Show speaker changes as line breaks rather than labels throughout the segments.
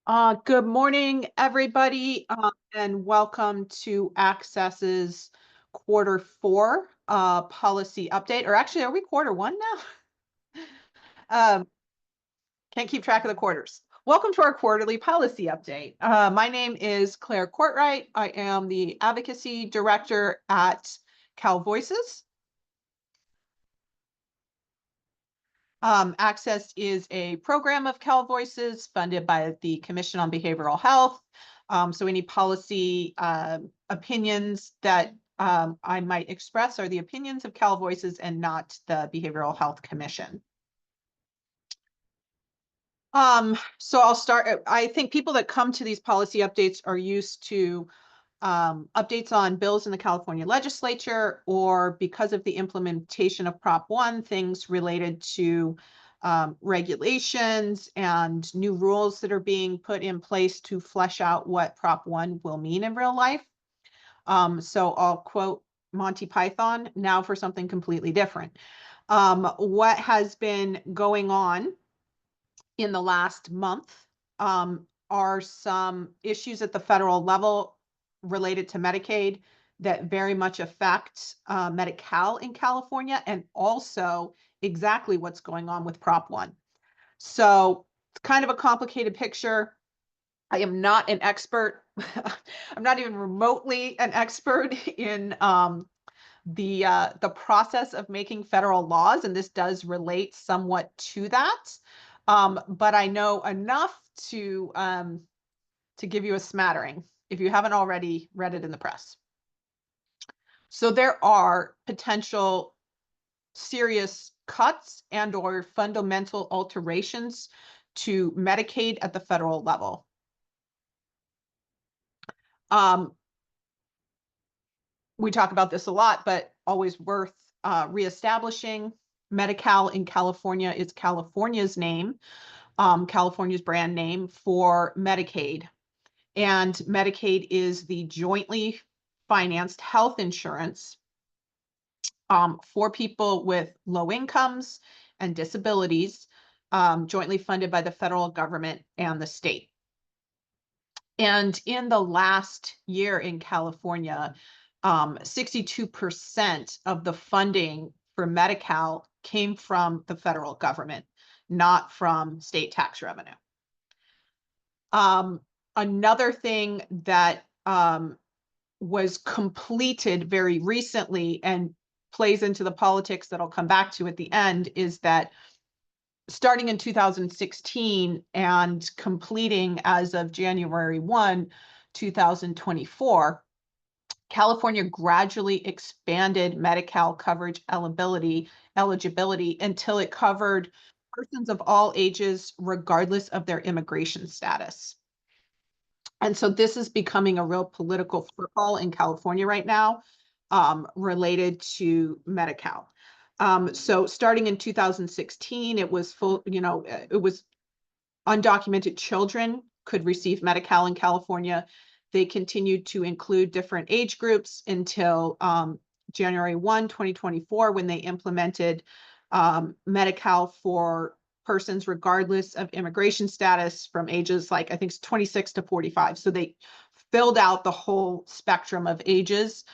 Good morning, everybody, and welcome to Access's Quarter 4 policy update. Or actually, are we Quarter 1 now? Um, can't keep track of the quarters. Welcome to our quarterly policy update. My name is Claire Courtright. I am the Advocacy Director at Cal Voices. Access is a program of Cal Voices funded by the Commission on Behavioral Health. So any policy opinions that I might express are the opinions of Cal Voices and not the Behavioral Health Commission. So I'll start. I think people that come to these policy updates are used to updates on bills in the California legislature, or because of the implementation of Prop 1, things related to regulations and new rules that are being put in place to flesh out what Prop 1 will mean in real life. So I'll quote Monty Python now for something completely different. What has been going on in the last month are some issues at the federal level related to Medicaid that very much affect Medi-Cal in California, and also exactly what's going on with Prop 1. So it's kind of a complicated picture. I am not an expert. I'm not even remotely an expert in the process of making federal laws, and this does relate somewhat to that. But I know enough to give you a smattering if you haven't already read it in the press. So there are potential serious cuts and or fundamental alterations to Medicaid at the federal level. We talk about this a lot, but always worth reestablishing. Medi-Cal in California is California's name, California's brand name for Medicaid. And Medicaid is the jointly financed health insurance for people with low incomes and disabilities, jointly funded by the federal government and the state. And in the last year in California, 62% of the funding for Medi-Cal came from the federal government, not from state tax revenue. Another thing that was completed very recently and plays into the politics that I'll come back to at the end is that starting in 2016 and completing as of January 1, 2024, California gradually expanded Medi-Cal coverage eligibility until it covered persons of all ages, regardless of their immigration status. And so this is becoming a real political football in California right now, related to Medi-Cal. So starting in 2016, it was it was undocumented children could receive Medi-Cal in California. They continued to include different age groups until January 1, 2024, when they implemented Medi-Cal for persons regardless of immigration status from ages like, I think it's 26 to 45. So they filled out the whole spectrum of ages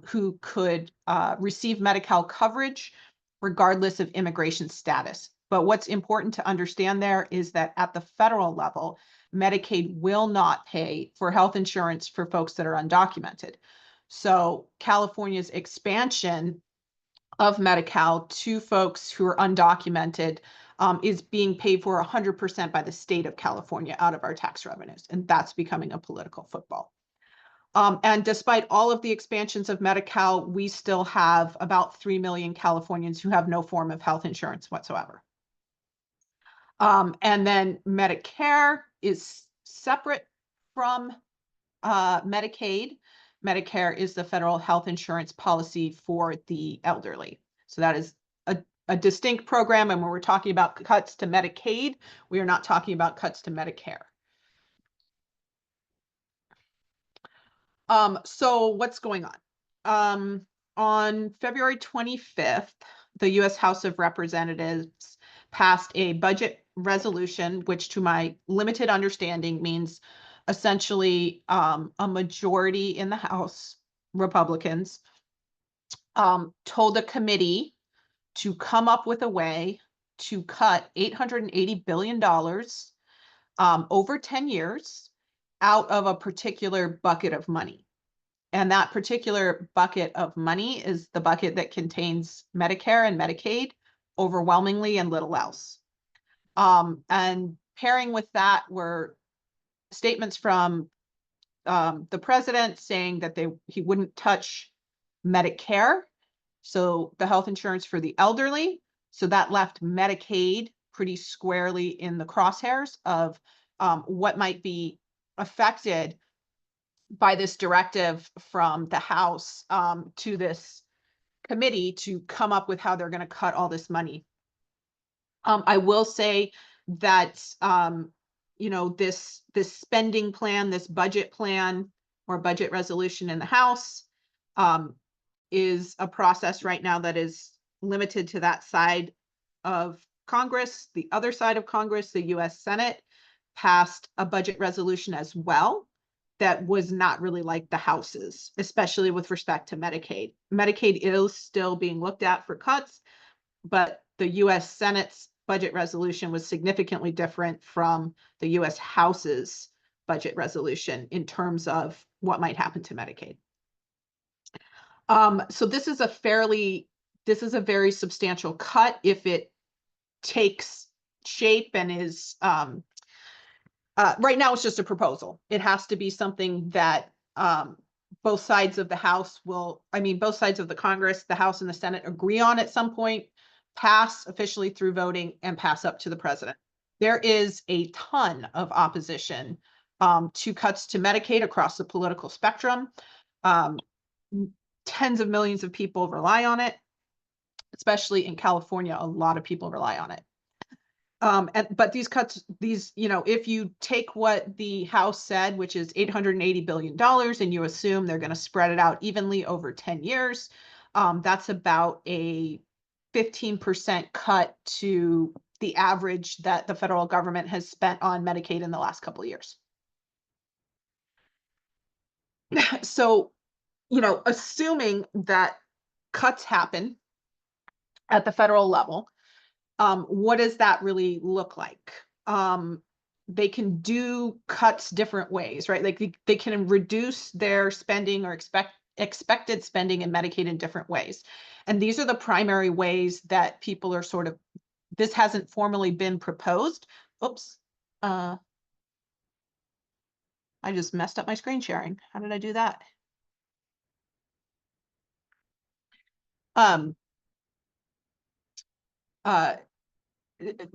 who could receive Medi-Cal coverage regardless of immigration status. But what's important to understand there is that at the federal level, Medicaid will not pay for health insurance for folks that are undocumented. So California's expansion of Medi-Cal to folks who are undocumented is being paid for 100% by the state of California out of our tax revenues. And that's becoming a political football. And despite all of the expansions of Medi-Cal, we still have about 3 million Californians who have no form of health insurance whatsoever. And then Medicare is separate from Medicaid. Medicare is the federal health insurance policy for the elderly. So that is a distinct program. And when we're talking about cuts to Medicaid, we are not talking about cuts to Medicare. So what's going on? On February 25th, the U.S. House of Representatives passed a budget resolution, which to my limited understanding means essentially a majority in the House, Republicans, told a committee to come up with a way to cut $880 billion over 10 years out of a particular bucket of money. And that particular bucket of money is the bucket that contains Medicare and Medicaid overwhelmingly and little else. And pairing with that were statements from the president saying that he wouldn't touch Medicare, so the health insurance for the elderly. So that left Medicaid pretty squarely in the crosshairs of what might be affected by this directive from the House to this committee to come up with how they're going to cut all this money. I will say that this spending plan, this budget plan or budget resolution in the House is a process right now that is limited to that side of Congress. The other side of Congress, the US Senate, passed a budget resolution as well that was not really like the House's, especially with respect to Medicaid. Medicaid is still being looked at for cuts, but the US Senate's budget resolution was significantly different from the US House's budget resolution in terms of what might happen to Medicaid. So this is a very substantial cut if it takes shape and is right now it's just a proposal. It has to be something that both sides of the House both sides of the Congress, the House and the Senate agree on at some point, pass officially through voting and pass up to the president. There is a ton of opposition to cuts to Medicaid across the political spectrum. Tens of millions of people rely on it, especially in California. A lot of people rely on it. But these cuts, if you take what the House said, which is $880 billion, and you assume they're going to spread it out evenly over 10 years, that's about a 15% cut to the average that the federal government has spent on Medicaid in the last couple of years. So, assuming that cuts happen at the federal level, what does that really look like? They can do cuts different ways, right? Like they can reduce their spending or expected spending in Medicaid in different ways. And these are the primary ways that people are this hasn't formally been proposed. Oops. I just messed up my screen sharing. How did I do that?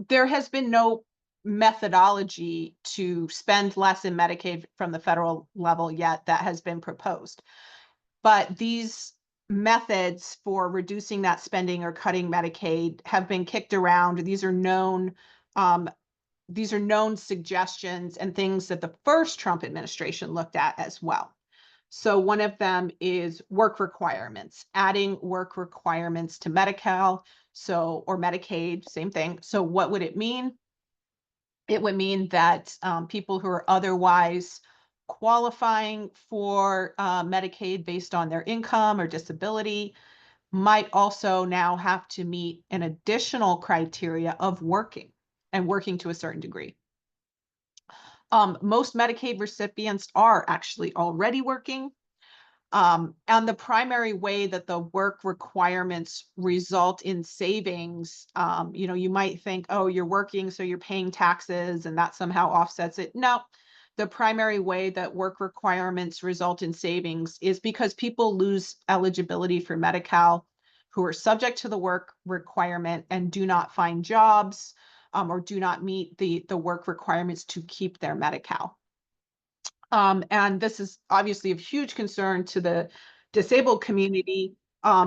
There has been no methodology to spend less in Medicaid from the federal level yet that has been proposed. But these methods for reducing that spending or cutting Medicaid have been kicked around. These are known suggestions and things that the first Trump administration looked at as well. So one of them is work requirements, adding work requirements to Medi-Cal, or Medicaid, same thing. So what would it mean? It would mean that people who are otherwise qualifying for Medicaid based on their income or disability might also now have to meet an additional criteria of working to a certain degree. Most Medicaid recipients are actually already working. And the primary way that the work requirements result in savings, you might think, oh, you're working, so you're paying taxes and that somehow offsets it. No, the primary way that work requirements result in savings is because people lose eligibility for Medi-Cal who are subject to the work requirement and do not find jobs or do not meet the work requirements to keep their Medi-Cal. And this is obviously of huge concern to the disabled community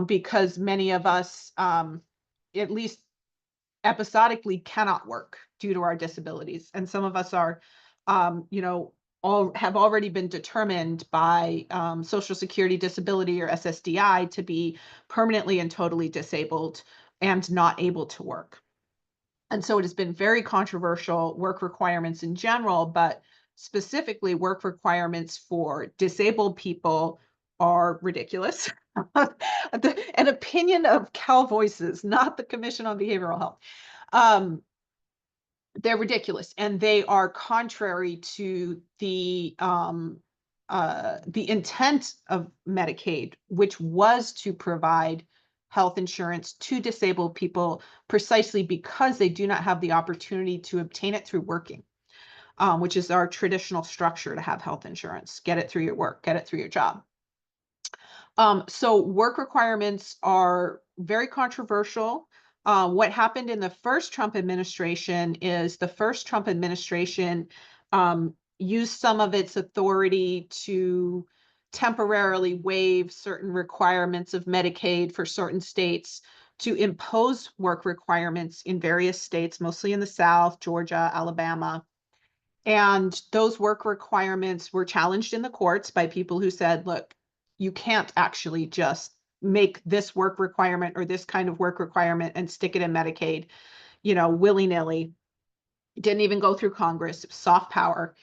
because many of us, at least episodically, cannot work due to our disabilities. And some of us are, have already been determined by Social Security Disability or SSDI to be permanently and totally disabled and not able to work. And so it has been very controversial, work requirements in general, but specifically work requirements for disabled people are ridiculous. An opinion of Cal Voices, not the Commission on Behavioral Health. They're ridiculous, and they are contrary to the intent of Medicaid, which was to provide health insurance to disabled people precisely because they do not have the opportunity to obtain it through working, which is our traditional structure to have health insurance. Get it through your work, get it through your job. So work requirements are very controversial. What happened in the first Trump administration is the first Trump administration used some of its authority to temporarily waive certain requirements of Medicaid for certain states, to impose work requirements in various states, mostly in the South, Georgia, Alabama. And those work requirements were challenged in the courts by people who said, look, you can't actually just make this work requirement or this kind of work requirement and stick it in Medicaid, willy-nilly. Didn't even go through Congress, soft power.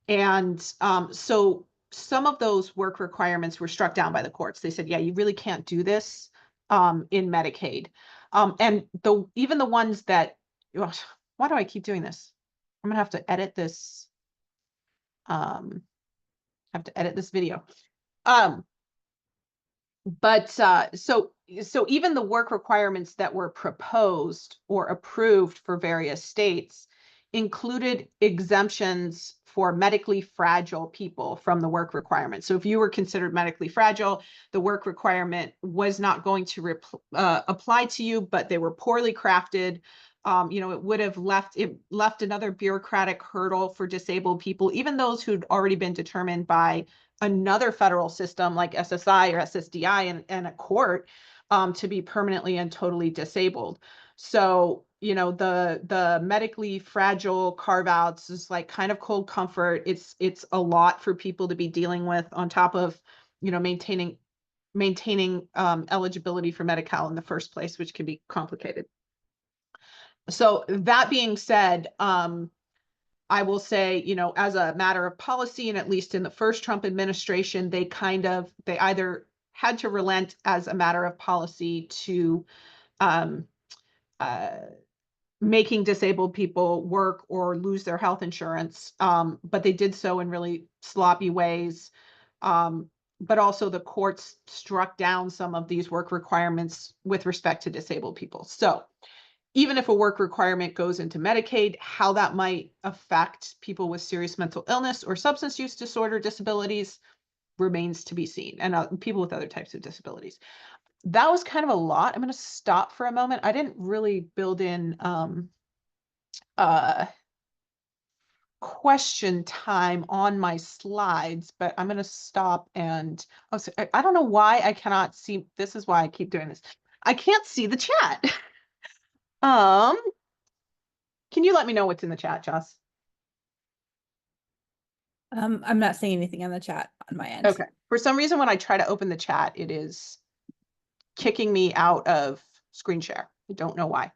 And so some of those work requirements were struck down by the courts. They said, yeah, you really can't do this in Medicaid. And even the ones that, why do I keep doing this? I'm gonna have to edit this. Have to edit this video. But so even the work requirements that were proposed or approved for various states included exemptions for medically fragile people from the work requirement. So if you were considered medically fragile, the work requirement was not going to apply to you, but they were poorly crafted. It would have left another bureaucratic hurdle for disabled people, even those who'd already been determined by another federal system like SSI or SSDI and a court to be permanently and totally disabled. So, the medically fragile carve-outs is like kind of cold comfort. It's a lot for people to be dealing with on top of, maintaining eligibility for Medi-Cal in the first place, which can be complicated. So that being said, I will say, as a matter of policy, and at least in the first Trump administration, they either had to relent as a matter of policy to making disabled people work or lose their health insurance, but they did so in really sloppy ways. But also the courts struck down some of these work requirements with respect to disabled people. So even if a work requirement goes into Medicaid, how that might affect people with serious mental illness or substance use disorder disabilities remains to be seen, and people with other types of disabilities. That was kind of a lot. I'm going to stop for a moment. I didn't really build in question time on my slides, but I'm going to stop and I don't know why I cannot see. This is why I keep doing this. I can't see the chat. Can you let me know what's in the chat, Joss?
I'm not seeing anything in the chat on my end.
Okay. For some reason, when I try to open the chat, it is kicking me out of screen share. I don't know why.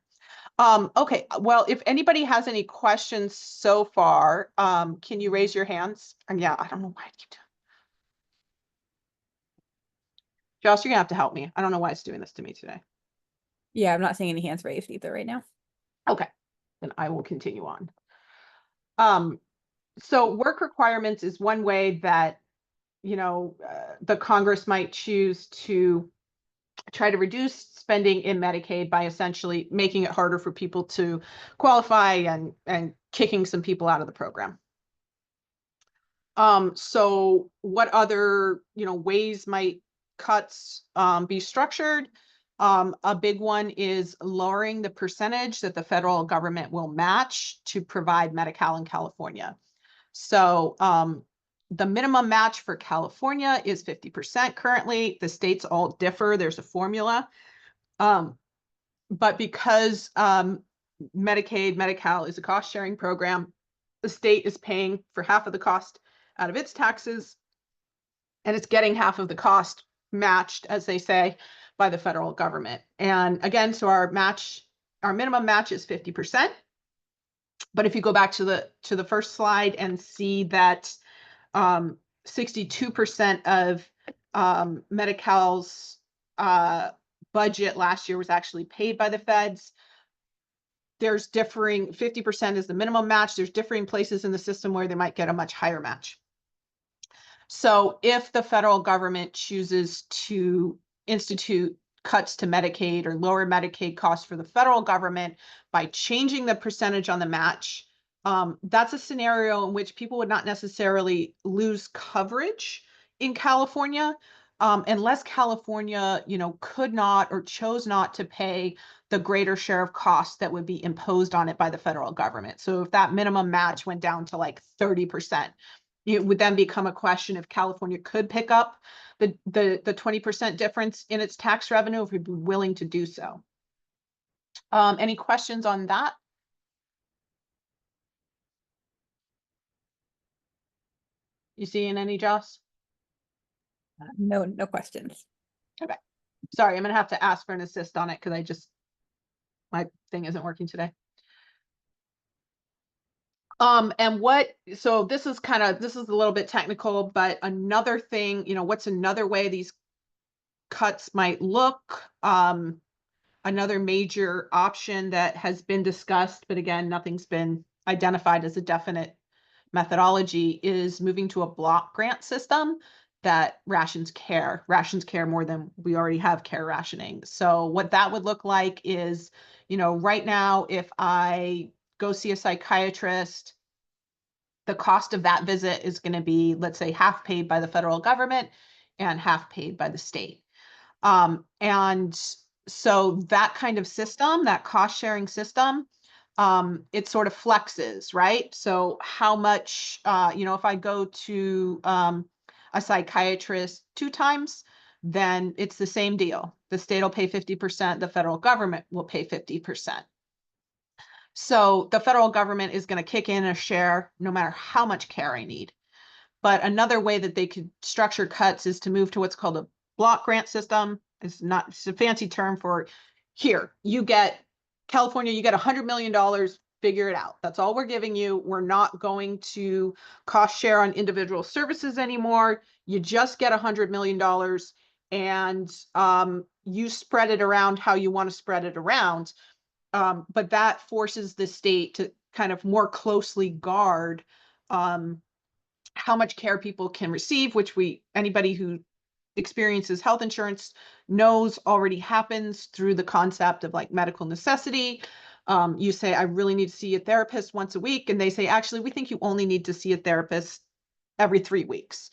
Okay. Well, if anybody has any questions so far, can you raise your hands? Yeah, I don't know why I keep doing. Joss, you're gonna have to help me. I don't know why it's doing this to me today.
Yeah, I'm not seeing any hands raised either right now.
Okay, then I will continue on. So work requirements is one way that, the Congress might choose to try to reduce spending in Medicaid by essentially making it harder for people to qualify and kicking some people out of the program. So what other, ways might cuts be structured? A big one is lowering the percentage that the federal government will match to provide Medi-Cal in California. So the minimum match for California is 50% currently. The states all differ. There's a formula. But because Medicaid, Medi-Cal is a cost sharing program, the state is paying for half of the cost out of its taxes, and it's getting half of the cost matched, as they say, by the federal government. And again, so our match our minimum match is 50%. But if you go back to the first slide and see that 62% of Medi-Cal's budget last year was actually paid by the feds. There's differing, 50% is the minimum match. There's differing places in the system where they might get a much higher match. So if the federal government chooses to institute cuts to Medicaid or lower Medicaid costs for the federal government by changing the percentage on the match, that's a scenario in which people would not necessarily lose coverage in California, unless California, could not or chose not to pay the greater share of costs that would be imposed on it by the federal government. So if that minimum match went down to like 30%, it would then become a question if California could pick up the 20% difference in its tax revenue, if we'd be willing to do so. Any questions on that? You seeing any, Joss?
No questions.
Okay. Sorry, I'm gonna have to ask for an assist on it because my thing isn't working today. So this is a little bit technical, but another thing, what's another way these cuts might look? Another major option that has been discussed, but again, nothing's been identified as a definite methodology, is moving to a block grant system that rations care more than we already have care rationing. So what that would look like is, right now, if I go see a psychiatrist, the cost of that visit is going to be, let's say, half paid by the federal government and half paid by the state. And so that kind of system, that cost sharing system, it sort of flexes, right? So how much, if I go to a psychiatrist 2 times, then it's the same deal. The state will pay 50%, the federal government will pay 50%. So the federal government is going to kick in a share no matter how much care I need. But another way that they could structure cuts is to move to what's called a block grant system. It's a fancy term for, here, California, you get $100 million, figure it out. That's all we're giving you. We're not going to cost share on individual services anymore. You just get $100 million, and you spread it around how you want to spread it around. But that forces the state to kind of more closely guard how much care people can receive, which anybody who experiences health insurance knows already happens through the concept of like medical necessity. You say, I really need to see a therapist once a week. And they say, actually, we think you only need to see a therapist every 3 weeks.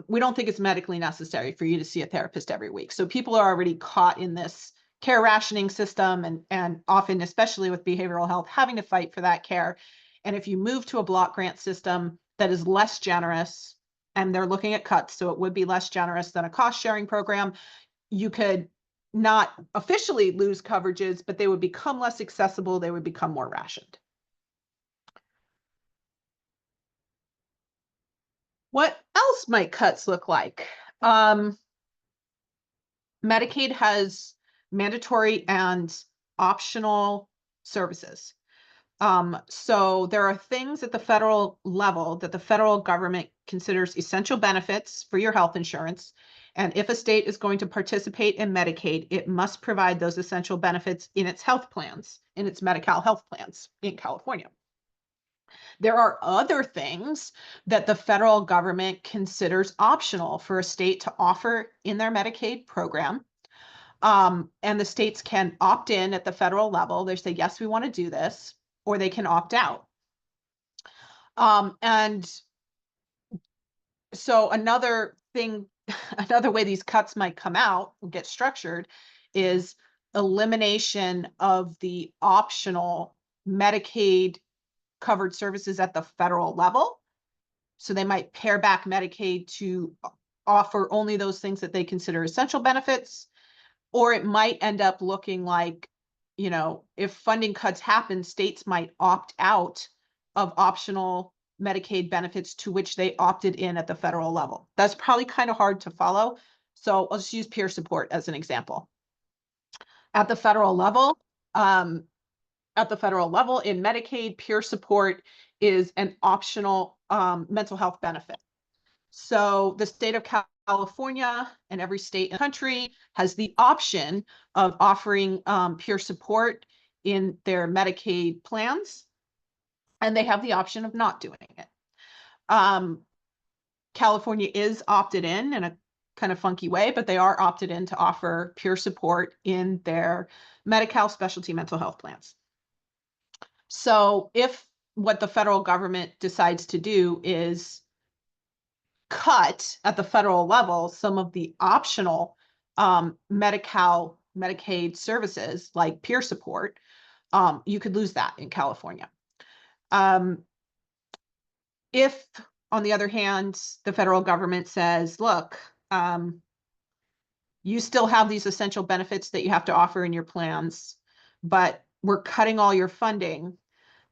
We don't think it's medically necessary for you to see a therapist every week. So people are already caught in this care rationing system, and often, especially with behavioral health, having to fight for that care. And if you move to a block grant system that is less generous, and they're looking at cuts, so it would be less generous than a cost sharing program, you could not officially lose coverages, but they would become less accessible. They would become more rationed. What else might cuts look like? Medicaid has mandatory and optional services. So there are things at the federal level that the federal government considers essential benefits for your health insurance. And if a state is going to participate in Medicaid, it must provide those essential benefits in its health plans, in its Medi-Cal health plans in California. There are other things that the federal government considers optional for a state to offer in their Medicaid program. And the states can opt in at the federal level. They say, yes, we want to do this, or they can opt out. And so another way these cuts might come out and get structured is elimination of the optional Medicaid covered services at the federal level. So they might pare back Medicaid to offer only those things that they consider essential benefits, or it might end up looking like, if funding cuts happen, states might opt out of optional Medicaid benefits to which they opted in at the federal level. That's probably kind of hard to follow. So I'll just use peer support as an example. At the federal level, At the federal level in Medicaid, peer support is an optional mental health benefit. So the state of California and every state in the country has the option of offering peer support in their Medicaid plans, and they have the option of not doing it. California is opted in a kind of funky way, but they are opted in to offer peer support in their Medi-Cal specialty mental health plans. So if what the federal government decides to do is cut at the federal level some of the optional Medi-Cal, Medicaid services like peer support, you could lose that in California. If, on the other hand, the federal government says, look, you still have these essential benefits that you have to offer in your plans, but we're cutting all your funding,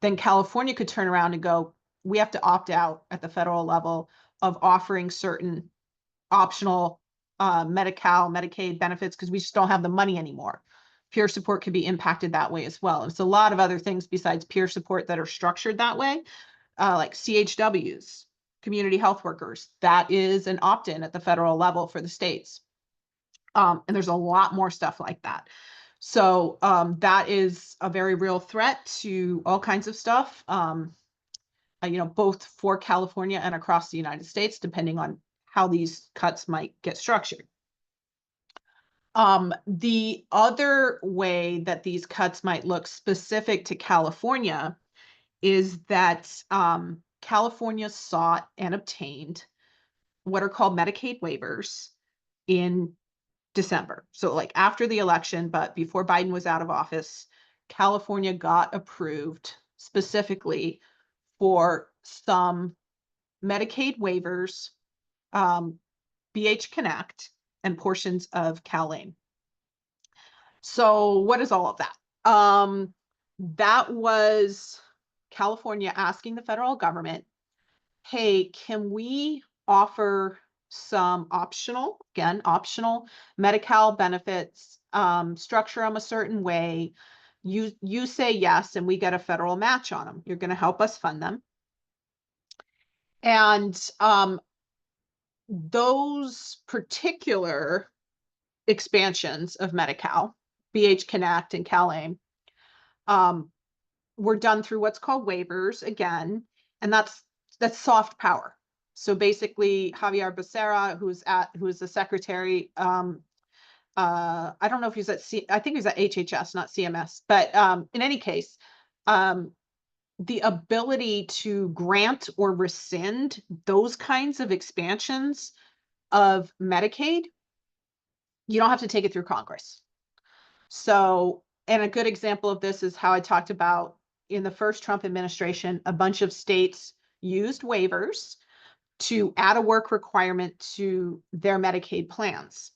then California could turn around and go, we have to opt out at the federal level of offering certain optional Medi-Cal, Medicaid benefits because we just don't have the money anymore. Peer support could be impacted that way as well. And it's a lot of other things besides peer support that are structured that way, like CHWs, community health workers. That is an opt-in at the federal level for the states. And there's a lot more stuff like that. So that is a very real threat to all kinds of stuff, both for California and across the United States, depending on how these cuts might get structured. The other way that these cuts might look specific to California is that California sought and obtained what are called Medicaid waivers in December. So like after the election, but before Biden was out of office, California got approved specifically for some Medicaid waivers, BH Connect, and portions of CalAIM. So what is all of that? That was California asking the federal government, hey, can we offer some optional Medi-Cal benefits, structure them a certain way. You say yes, and we get a federal match on them. You're going to help us fund them. And those particular expansions of Medi-Cal, BH Connect and CalAIM, were done through what's called waivers again, and that's soft power. So basically, Xavier Becerra, who is the secretary, I don't know if he's I think he's at HHS, not CMS, but in any case, the ability to grant or rescind those kinds of expansions of Medicaid, you don't have to take it through Congress. So, and a good example of this is how I talked about in the first Trump administration, a bunch of states used waivers to add a work requirement to their Medicaid plans.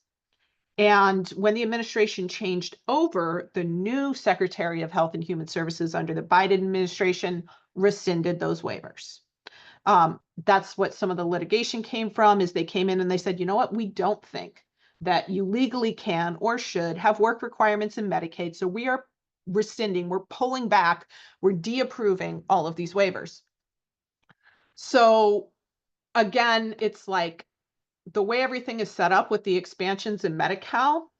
And when the administration changed over, the new Secretary of Health and Human Services under the Biden administration rescinded those waivers. That's what some of the litigation came from, is they came in and they said, you know what, we don't think that you legally can or should have work requirements in Medicaid. So we are rescinding, we're pulling back, we're de-approving all of these waivers. So again, it's like the way everything is set up with the expansions in Medi-Cal,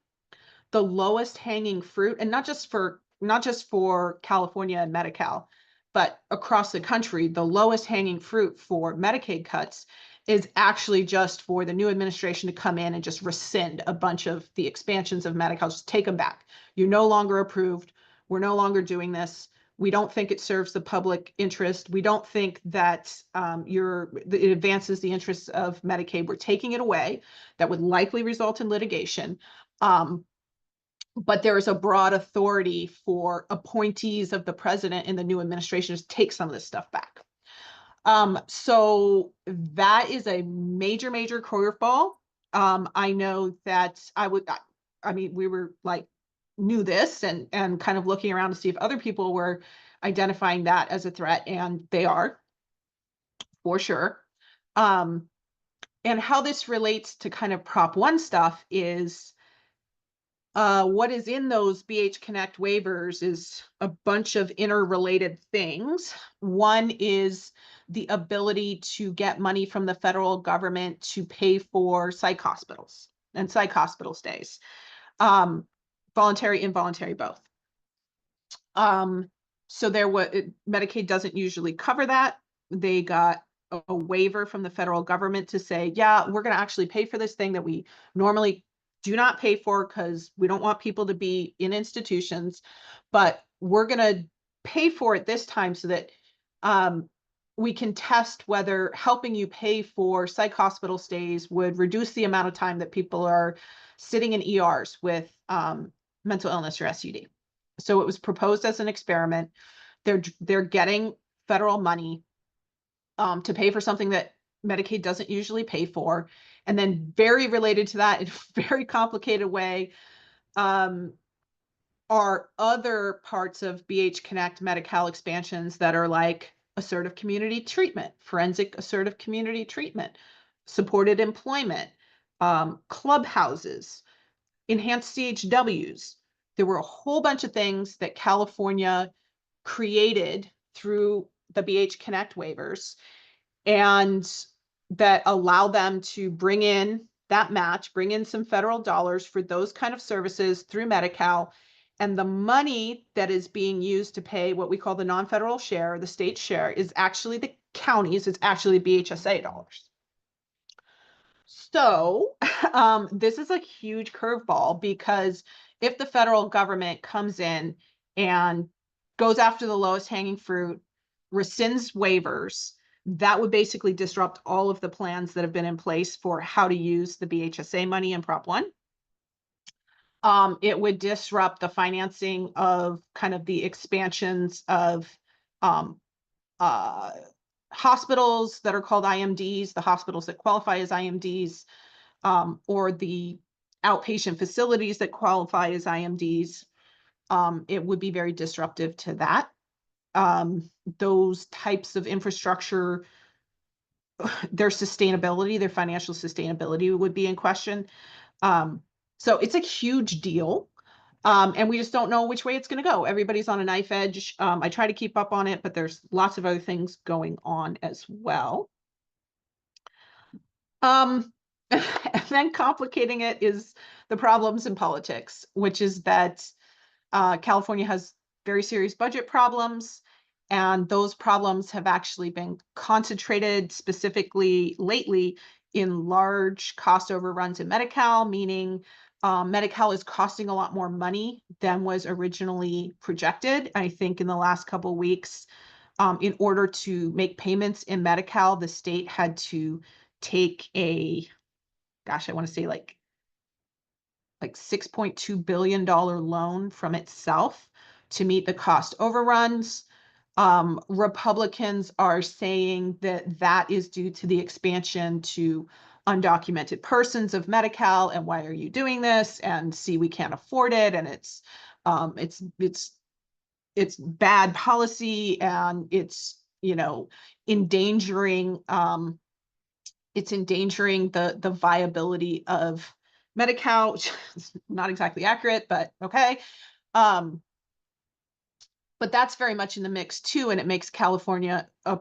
the lowest hanging fruit, and not just for California and Medi-Cal, but across the country, the lowest hanging fruit for Medicaid cuts is actually just for the new administration to come in and just rescind a bunch of the expansions of Medi-Cal, just take them back. You're no longer approved. We're no longer doing this. We don't think it serves the public interest. We don't think that it advances the interests of Medicaid. We're taking it away. That would likely result in litigation. But there is a broad authority for appointees of the president in the new administration to take some of this stuff back. So that is a major, major curveball. I know that we were like, knew this and kind of looking around to see if other people were identifying that as a threat, and they are, for sure. And how this relates to kind of Prop 1 stuff is, what is in those BH Connect waivers is a bunch of interrelated things. One is the ability to get money from the federal government to pay for psych hospitals and psych hospital stays. Voluntary, involuntary, both. So Medicaid doesn't usually cover that. They got a waiver from the federal government to say, yeah, we're going to actually pay for this thing that we normally do not pay for because we don't want people to be in institutions, but we're going to pay for it this time so that we can test whether helping you pay for psych hospital stays would reduce the amount of time that people are sitting in ERs with mental illness or SUD. So it was proposed as an experiment. They're getting federal money to pay for something that Medicaid doesn't usually pay for. And then very related to that, in a very complicated way, are other parts of BH Connect Medi-Cal expansions that are like assertive community treatment, forensic assertive community treatment, supported employment, clubhouses, enhanced CHWs. There were a whole bunch of things that California created through the BH Connect waivers and that allow them to bring in that match, bring in some federal dollars for those kind of services through Medi-Cal. And the money that is being used to pay what we call the non-federal share, the state share, is actually the counties, it's actually BHSA dollars. So this is a huge curveball because if the federal government comes in and goes after the lowest hanging fruit, rescinds waivers, that would basically disrupt all of the plans that have been in place for how to use the BHSA money in Prop 1. It would disrupt the financing of kind of the expansions of hospitals that are called IMDs, the hospitals that qualify as IMDs, or the outpatient facilities that qualify as IMDs. It would be very disruptive to that. Those types of infrastructure, their sustainability, their financial sustainability would be in question. So it's a huge deal. And we just don't know which way it's going to go. Everybody's on a knife edge. I try to keep up on it, but there's lots of other things going on as well. And then complicating it is the problems in politics, which is that California has very serious budget problems. And those problems have actually been concentrated specifically lately in large cost overruns in Medi-Cal, meaning Medi-Cal is costing a lot more money than was originally projected. I think in the last couple of weeks, in order to make payments in Medi-Cal, the state had to take I want to say like $6.2 billion loan from itself to meet the cost overruns. Republicans are saying that that is due to the expansion to undocumented persons of Medi-Cal, and why are you doing this? And see, we can't afford it, and it's bad policy, and it's endangering the viability of Medi-Cal, which is not exactly accurate, but okay. But that's very much in the mix too, and it makes California a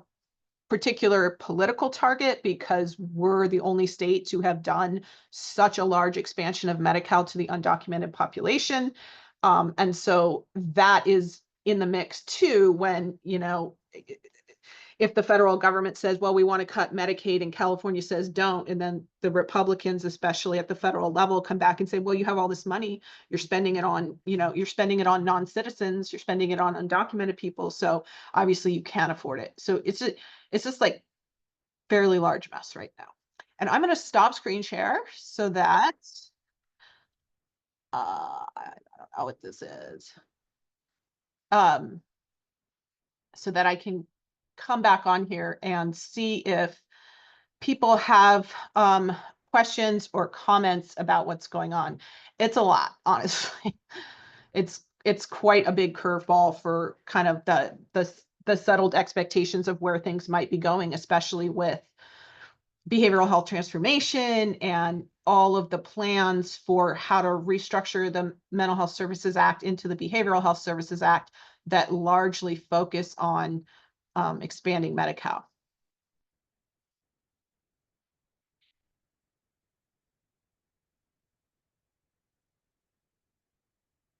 particular political target because we're the only state to have done such a large expansion of Medi-Cal to the undocumented population. And so that is in the mix too when, if the federal government says, well, we want to cut Medicaid and California says don't, and then the Republicans, especially at the federal level, come back and say, well, you have all this money, you're spending it on, you're spending it on non-citizens, you're spending it on undocumented people. So obviously you can't afford it. So it's just like fairly large mess right now. And I'm going to stop screen share so that, I don't know what this is. So that I can come back on here and see if people have questions or comments about what's going on. It's a lot, honestly. It's quite a big curveball for kind of the settled expectations of where things might be going, especially with behavioral health transformation and all of the plans for how to restructure the Mental Health Services Act into the Behavioral Health Services Act that largely focus on expanding Medi-Cal.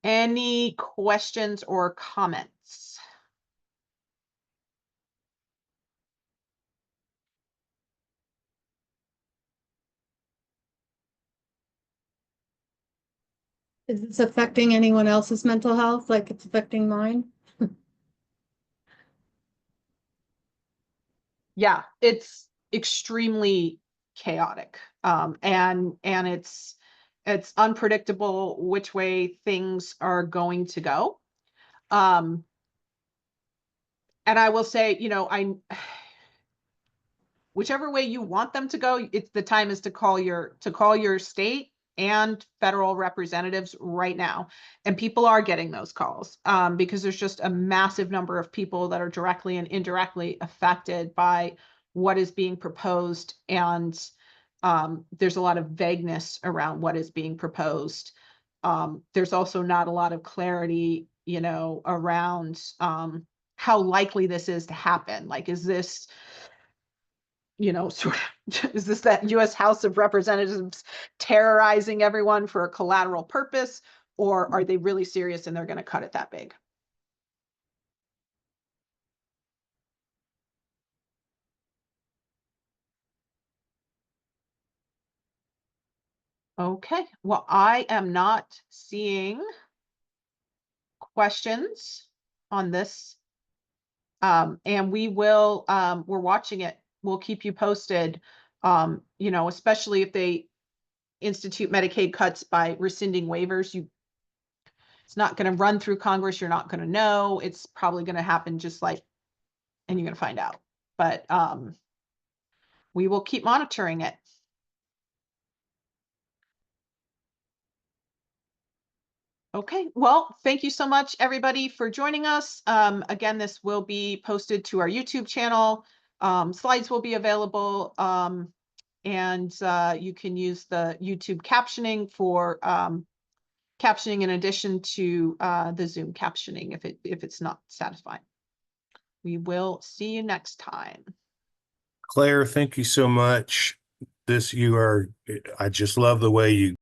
Any questions or comments?
Is this affecting anyone else's mental health like it's affecting mine?
Yeah, it's extremely chaotic. And it's unpredictable which way things are going to go. And I will say, you know, whichever way you want them to go, it's the time is to call your state and federal representatives right now. And people are getting those calls because there's just a massive number of people that are directly and indirectly affected by what is being proposed. And there's a lot of vagueness around what is being proposed. There's also not a lot of clarity, you know, around how likely this is to happen. Like, is this, you know, sort of, is this that US House of Representatives terrorizing everyone for a collateral purpose, or are they really serious and they're going to cut it that big? Okay, well, I am not seeing questions on this. And we will, we're watching it. We'll keep you posted, you know, especially if they institute Medicaid cuts by rescinding waivers. It's not going to run through Congress. You're not going to know. It's probably going to happen just like, and you're going to find out. But we will keep monitoring it. Okay, well, thank you so much, everybody, for joining us. Again, this will be posted to our YouTube channel. Slides will be available. And you can use the YouTube captioning for captioning in addition to the Zoom captioning if it's not satisfying. We will see you next time.
Claire, thank you so much. I just love the way you